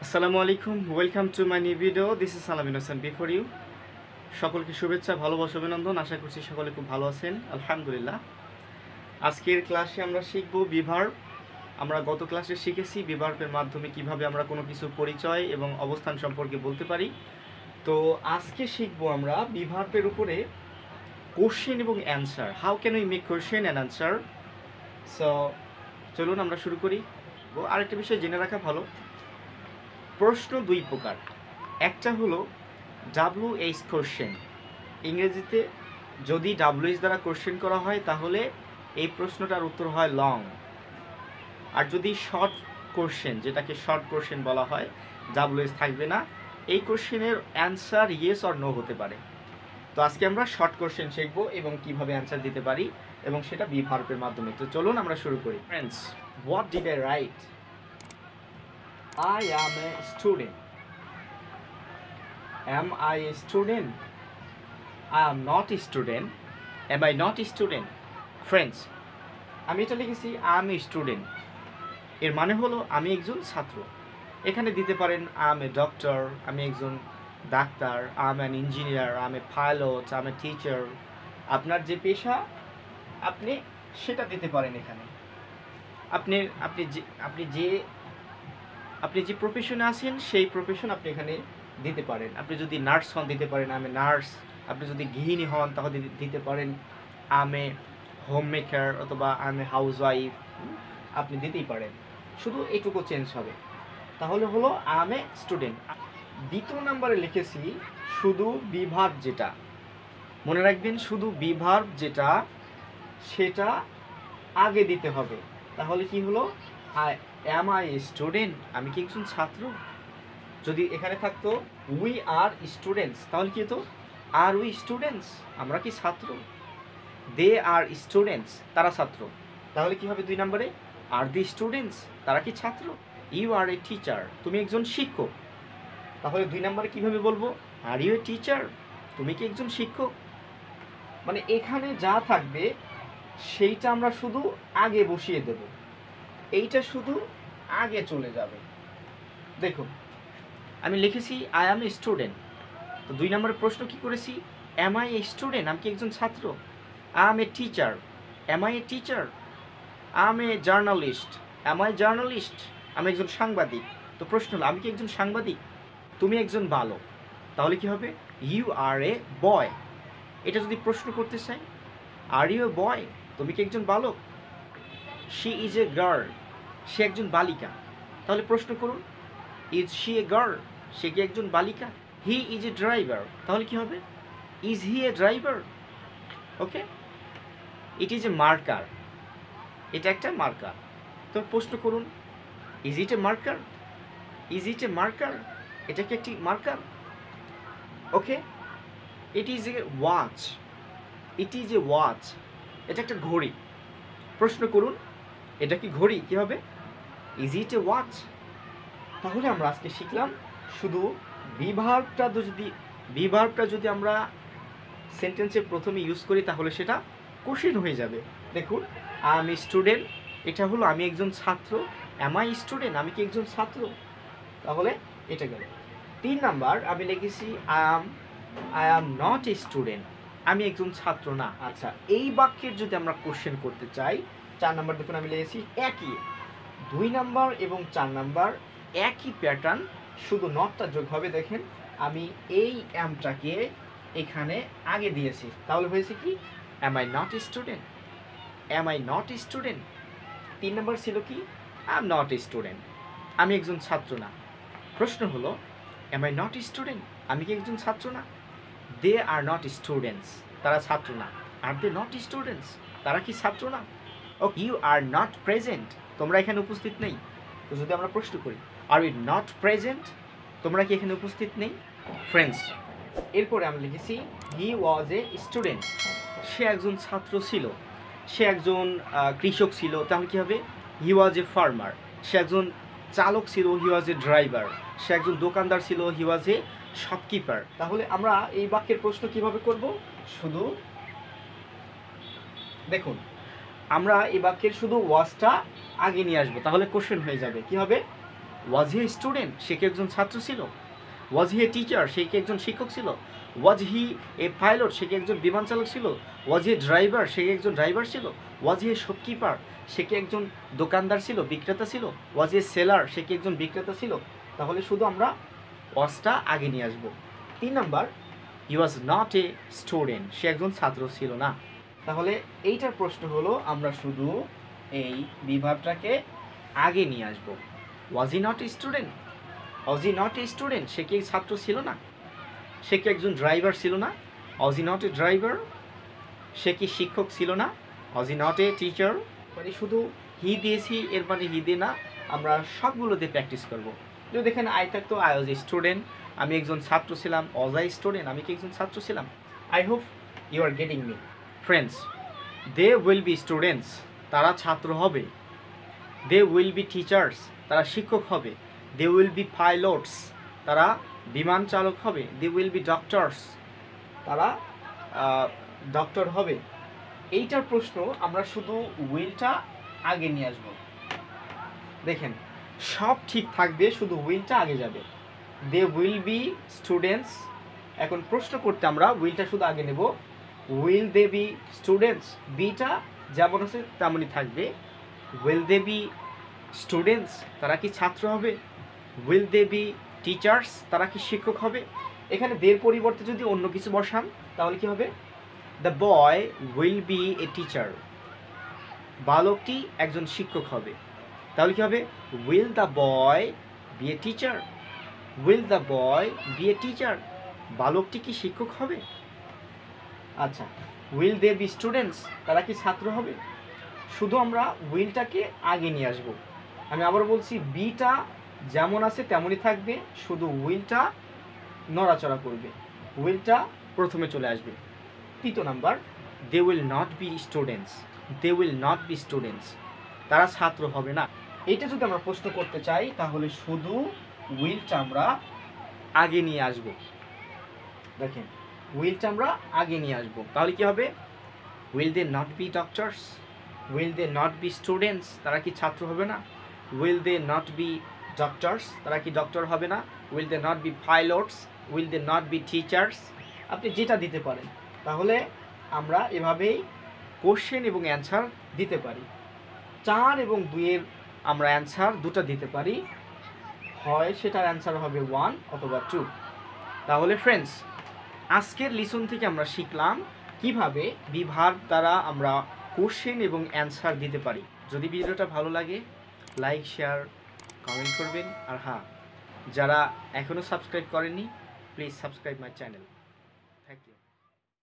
আসসালামু আলাইকুম, welcome to my new video. This is সালাম ইনোসেন্ট বিফোর ইউ। সকলকে শুভেচ্ছা, ভালোবাসা, অভিনন্দন। আশা করছি সকলে খুব ভালো আছেন, আলহামদুলিল্লাহ। আজকের ক্লাসে আমরা শিখব বিভার্ব। আমরা গত ক্লাসে শিখেছি বিভার্বের মাধ্যমে কিভাবে আমরা কোনো কিছু পরিচয় এবং অবস্থান সম্পর্কে বলতে পারি। তো আজকে শিখব আমরা বিভার্বের উপরে কোশ্চেন এবং answer. How can we make question and answer. So চলুন আমরা শুরু করি। আরেকটা বিষয় জেনে রাখা ভালো, প্রশ্ন দুই প্রকার। একটা হলো WH কোশ্চেন। ইংরেজিতে যদি WH দ্বারা কোশ্চেন করা হয় তাহলে এই প্রশ্নটার উত্তর হয় লং। আর যদি শর্ট কোশ্চেন, যেটাকে শর্ট কোশ্চেন বলা হয়, WH থাকবে না, এই কোশ্চেনের অ্যান্সার ইয়েস অর নো হতে পারে। তো আজকে আমরা শর্ট কোশ্চেন শিখব এবং কিভাবে অ্যান্সার দিতে পারি, এবং সেটা বিভার্বের মাধ্যমে। তো চলুন আমরা শুরু করি। Friends, what did I right? I am a student. Am I a student? I am not a student. Am I not a student? Friends, আমি এটা লিখেছি I am a student। এর মানে হলো আমি একজন ছাত্র। এখানে দিতে পারেন I am a doctor, আমি একজন doctor, I am an engineer, I am a pilot, I am a teacher। আপনার যে পেশা আপনি সেটা দিতে পারেন এখানে। আপনি আপনি যে আপনি যে আপনি যে প্রফেশনে আছেন সেই প্রফেশন আপনি এখানে দিতে পারেন। আপনি যদি নার্স হন দিতে পারেন আমি নার্স। আপনি যদি গৃহিণী হন তাহলে দিতে পারেন আমি হোম মেকার অথবা আমি হাউস ওয়াইফ। আপনি দিতেই পারেন, শুধু এইটুকু চেঞ্জ হবে। তাহলে হলো আমি স্টুডেন্ট। দ্বিতীয় নম্বরে লিখেছি শুধু বিভার্ব যেটা, মনে রাখবেন শুধু বিভার্ব যেটা সেটা আগে দিতে হবে। তাহলে কি হলো am I a student? আমি কি একজন ছাত্র? যদি এখানে থাকতো we are students তাহলে কি হতো are we students? আমরা কি ছাত্র? they are students তারা ছাত্র। তাহলে কি হবে দুই নম্বরে are they students? তারা কি ছাত্র? you are a teacher তুমি একজন শিক্ষক। তাহলে দুই নম্বরে কিভাবে বলবো are you a teacher? তুমি কি একজন শিক্ষক? মানে এখানে যা থাকবে সেইটা আমরা শুধু আগে বসিয়ে দেব, এইটা শুধু আগে চলে যাবে। দেখুন আমি লিখেছি আই অ্যাম এ স্টুডেন্ট। তো দুই নম্বরের প্রশ্ন কি করেছি অ্যাম আই এ স্টুডেন্ট, আমি কি একজন ছাত্র? I am a teacher, am I a teacher? I am A journalist, am I journalist? আমি একজন সাংবাদিক। তো প্রশ্ন হলো আমি কি একজন সাংবাদিক? তুমি একজন বালক। তাহলে কি হবে ইউ আর এ বয়। এটা যদি প্রশ্ন করতে চাই আর ইউ এ বয়, তুমি কি একজন বালক? শি ইজ এ গার্ল, সে একজন বালিকা। তাহলে প্রশ্ন করুন ইজ শি এ গার্ল, সে কি একজন বালিকা? হি ইজ এ ড্রাইভার, তাহলে কি হবে is he A driver? Okay, it is a marker, এটা একটা মার্কার। তো প্রশ্ন করুন is it A marker? Is it A marker, এটা কি একটি marker? Okay, it is a watch, it is a watch, এটা একটা ঘড়ি। প্রশ্ন করুন এটা কি ঘড়ি? কি হবে ইজ ইট এ ওয়াচ? তাহলে আমরা আজকে শিখলাম শুধু বিভার্বটা যদি আমরা সেন্টেন্সের প্রথমে ইউজ করি তাহলে সেটা কোশ্চেন হয়ে যাবে। দেখুন আমি স্টুডেন্ট, এটা হলো আমি একজন ছাত্র। অ্যাম আই স্টুডেন্ট, আমি কি একজন ছাত্র? তাহলে এটা গেল। তিন নাম্বার আমি লিখেছি I am not a student, আমি একজন ছাত্র না। আচ্ছা, এই বাক্যের যদি আমরা কোশ্চেন করতে চাই, চার নাম্বার দেখুন আমি লিখেছি একই, দুই নাম্বার এবং চার নাম্বার একই প্যাটার্ন, শুধু নটটা যোগ হবে। দেখেন আমি এই অ্যামটাকে এখানে আগে দিয়েছি, তাহলে হয়েছে কি am I not a student, am I not a student. তিন নাম্বার ছিল কি I am not a student, আমি একজন ছাত্র না। প্রশ্ন হলো am I not a student, আমি কি একজন ছাত্র না? দে আর নট স্টুডেন্টস, তারা ছাত্র না। আর দে নট স্টুডেন্টস, তারা কি ছাত্র না? ও ইউ আর নট প্রেজেন্ট, তোমরা এখানে উপস্থিত নেই। তো যদি আমরা প্রশ্ন করি আর ইউ নট প্রেজেন্ট, তোমরা কি এখানে উপস্থিত নেই? ফ্রেন্ডস, এরপরে আমি লিখেছি হি ওয়াজ এ স্টুডেন্ট, সে একজন ছাত্র ছিল। সে একজন কৃষক ছিল, তাহলে কী হবে হি ওয়াজ এ ফার্মার। সে একজন চালক ছিল, হি ওয়াজ এ ড্রাইভার। সে একজন দোকানদার ছিল, হি ওয়াজ এ শপকিপার। তাহলে আমরা এই বাক্যের প্রশ্ন কিভাবে করব? শুধু দেখুন আমরা এই বাক্যের শুধু ওয়াজটা আগে নিয়ে আসবো, তাহলে কোশ্চেন হয়ে যাবে। কি হবে ওয়াজ হি স্টুডেন্ট, সে কি একজন ছাত্র ছিল? ওয়াজ হি এ টিচার, সে কি একজন শিক্ষক ছিল? ওয়াজ হি এ পাইলট, সে কি একজন বিমান চালক ছিল? ওয়াজ হি এ ড্রাইভার, সে কি একজন ড্রাইভার ছিল? ওয়াজ হি এ শপকিপার, সে কি একজন দোকানদার ছিল, বিক্রেতা ছিল? ওয়াজ হি এ সেলার, সে কি একজন বিক্রেতা ছিল? তাহলে শুধু আমরা ওয়াজটা আগে নিয়ে আসবো। 3 নাম্বার, he was not a student, সে একজন ছাত্র ছিল না। তাহলে এইটার প্রশ্ন হলো আমরা শুধু এই বিভাগটাকে আগে নিয়ে আসবো। Was he not a student? Was he not a student, সে কি ছাত্র ছিল না? সে কি একজন ড্রাইভার ছিল না? ওয়াজ হি নট এ ড্রাইভার? সে কি শিক্ষক ছিল না? ওয়াজ হি নট এ টিচার? মানে শুধু হি দিয়েছি, এর মানে হি দিয়ে না, আমরা সবগুলোতে প্র্যাকটিস করব। যদি দেখেন আই থাকতো আই ওয়াজ এ স্টুডেন্ট, আমি একজন ছাত্র ছিলাম। ওয়াজ আই স্টুডেন্ট, আমি কি একজন ছাত্র ছিলাম? I hope you are getting me. Friends, they will be students, তারা ছাত্র হবে। দে উইল বি টিচার্স, তারা শিক্ষক হবে। দে উইল বি পাইলটস, তারা বিমান চালক হবে। দে উইল বি ডক্টরস, তারা ডক্টর হবে। এইটার প্রশ্ন আমরা শুধু উইলটা আগে নিয়ে আসবো। দেখেন সব ঠিক থাকবে, শুধু উইলটা আগে যাবে। দে উইল বি স্টুডেন্টস, এখন প্রশ্ন করতে আমরা উইলটা শুধু আগে নেব। উইল দে বি স্টুডেন্টস, বিটা যেমন আছে তেমনই থাকবে। উইল দে বি স্টুডেন্টস, তারা কি ছাত্র হবে? উইল দে বি টিচার্স, তারা কি শিক্ষক হবে? এখানে দের পরিবর্তে যদি অন্য কিছু বসান তাহলে কি হবে? The boy will be a teacher, বালকটি একজন শিক্ষক হবে। তাহলে কি হবে? Will the boy be a teacher? Will the boy be a teacher, বালকটি কি শিক্ষক হবে? আচ্ছা, উইল দে বি স্টুডেন্টস, তারা কি ছাত্র হবে? শুধু আমরা উইলটাকে আগে নিয়ে আসব। আমি আবার বলছি, বিটা যেমন আছে তেমনই থাকবে, শুধু উইলটা নড়াচড়া করবে, উইলটা প্রথমে চলে আসবে। 3 number, they will not be students. They will not be students, তারা ছাত্র হবে না। এটা যদি আমরা প্রশ্ন করতে চাই তাহলে শুধু উইলটা আমরা আগে নিয়ে আসব। দেখেন উইলটা আমরা আগে নিয়ে আসব, তাহলে কি হবে? Will they not be doctors? Will they not be students, তারা কি ছাত্র হবে না? Will they not be doctors, তারা কি ডক্টর হবে না? Will they not be pilots? Will they not be teachers? আপনি যেটা দিতে পারেন। তাহলে আমরা এভাবেই কোশ্চেন এবং অ্যান্সার দিতে পারি। 4 এবং 2-এর আমরা অ্যান্সার দুটো দিতে পারি, হয় সেটার অ্যান্সার হবে 1 অথবা 2। তাহলে ফ্রেন্ডস, আজকের লিসন থেকে আমরা শিখলাম কিভাবে বিভাগ দ্বারা আমরা কোশ্চেন এবং অ্যান্সার দিতে পারি। যদি ভিডিওটা ভালো লাগে লাইক শেয়ার কমেন্ট করবেন। আর হ্যাঁ, যারা এখনও সাবস্ক্রাইব করেননি please subscribe my channel. Thank you.